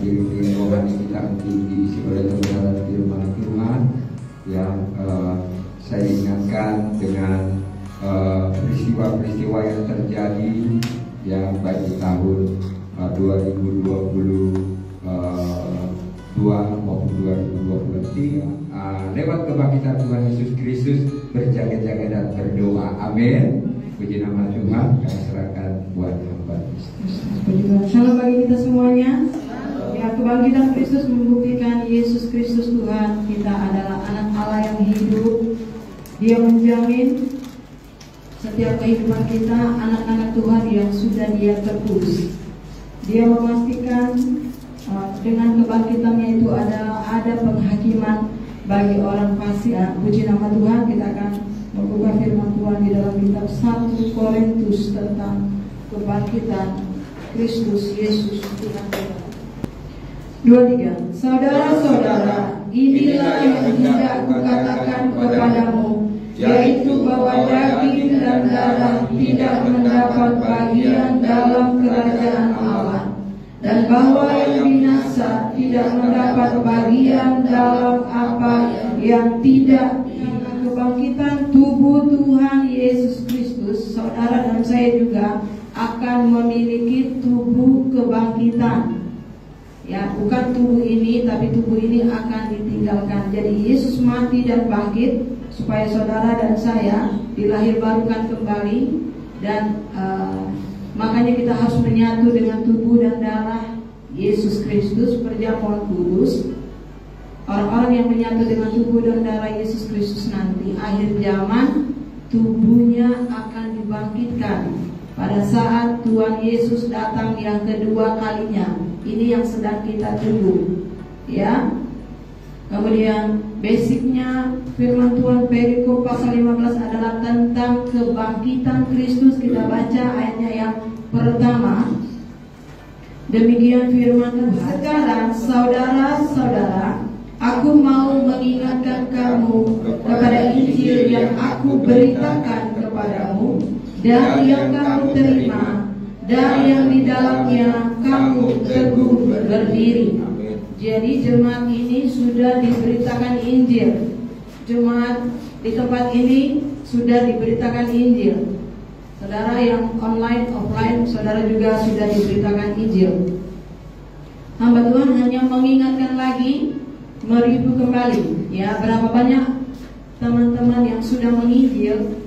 piring rohani kita untuk diisi oleh kebenaran firman Tuhan yang saya ingatkan dengan peristiwa-peristiwa yang terjadi yang baik di tahun 2022 maupun 2023 lewat kebangkitan Tuhan Yesus Kristus, berjaga-jaga dan berdoa. Amin. Puji nama Tuhan. Kami serahkan buat hamba Kristus. Shalom bagi kita semuanya. Ya, kebangkitan Kristus membuktikan Yesus Kristus Tuhan kita adalah anak Allah yang hidup. Dia menjamin setiap kehidupan kita anak-anak Tuhan yang sudah Dia tebus. Dia memastikan dengan kebangkitannya itu ada penghakiman bagi orang fasik. Puji nama Tuhan. Kita akan membuka firman Tuhan di dalam kitab 1 Korintus tentang kebangkitan Kristus Yesus Tuhan kita. 2-3. Saudara-saudara, inilah yang hendak kukatakan kepadamu, yaitu bahwa daging dan darah tidak mendapat bagian dalam kerajaan Allah, dan bahwa yang binasa tidak mendapat bagian dalam apa yang tidak. Kebangkitan tubuh Tuhan Yesus Kristus, saudara dan saya juga akan memiliki tubuh kebangkitan. Ya, bukan tubuh ini, tapi tubuh ini akan ditinggalkan. Jadi Yesus mati dan bangkit supaya saudara dan saya dilahirbarukan kembali, dan makanya kita harus menyatu dengan tubuh dan darah Yesus Kristus, perjamuan kudus. Orang-orang yang menyatu dengan tubuh dan darah Yesus Kristus nanti akhir zaman, tubuhnya akan dibangkitkan pada saat Tuhan Yesus datang yang kedua kalinya. Ini yang sedang kita tunggu, ya. Kemudian basicnya firman Tuhan perikop pasal 15 adalah tentang kebangkitan Kristus. Kita baca ayatnya yang pertama. Demikian firman Tuhan. Sekarang saudara-saudara, aku mau mengingatkan kamu kepada Injil yang aku beritakan kepadamu dan yang kamu terima, dan yang di dalamnya kamu teguh berdiri. Jadi jemaat ini sudah diberitakan Injil. Jemaat di tempat ini sudah diberitakan Injil. Saudara yang online, offline, saudara juga sudah diberitakan Injil. Hamba Tuhan hanya mengingatkan lagi, mereview kembali, ya, berapa banyak teman-teman yang sudah menginjil.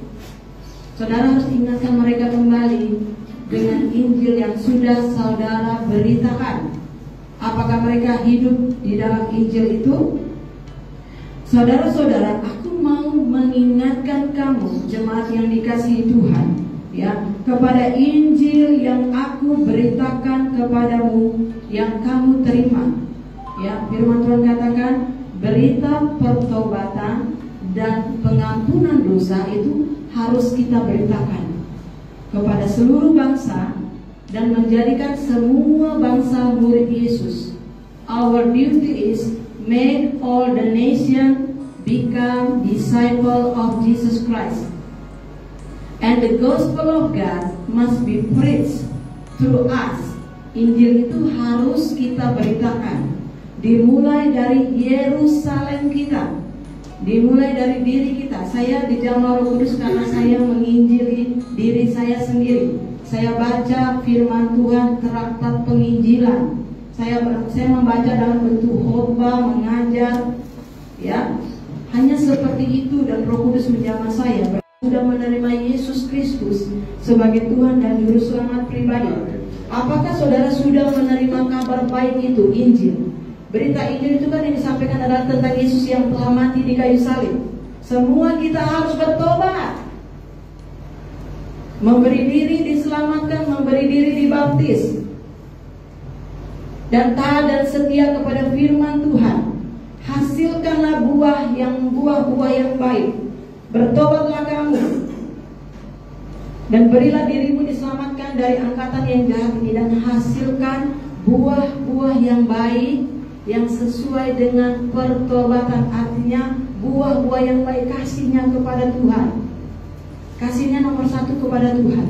Saudara harus ingatkan mereka kembali dengan Injil yang sudah saudara beritakan. Apakah mereka hidup di dalam Injil itu? Saudara-saudara, aku mau mengingatkan kamu, jemaat yang dikasihi Tuhan, ya, kepada Injil yang aku beritakan kepadamu, yang kamu terima. Ya, firman Tuhan katakan berita pertobatan dan pengampunan dosa itu harus kita beritakan kepada seluruh bangsa dan menjadikan semua bangsa murid Yesus. Our duty is make all the nation become disciple of Jesus Christ, and the gospel of God must be preached through us. Injil itu harus kita beritakan, dimulai dari Yerusalem kita, dimulai dari diri kita. Saya dijamah Roh Kudus karena saya menginjili diri saya sendiri. Saya baca firman Tuhan, traktat penginjilan. Saya membaca dalam bentuk khotbah, mengajar, ya. Hanya seperti itu, dan Roh Kudus menjamah saya. Sudah menerima Yesus Kristus sebagai Tuhan dan Juru Selamat pribadi. Apakah saudara sudah menerima kabar baik itu, Injil? Berita Injil itu kan yang disampaikan adalah tentang Yesus yang telah mati di kayu salib. Semua kita harus bertobat, memberi diri diselamatkan, memberi diri dibaptis, dan taat dan setia kepada firman Tuhan. Hasilkanlah buah yang baik. Bertobatlah kamu dan berilah dirimu diselamatkan dari angkatan yang jahat ini, dan hasilkan buah-buah yang baik yang sesuai dengan pertobatan. Artinya buah-buah yang baik, kasihnya kepada Tuhan. Kasihnya nomor 1 kepada Tuhan.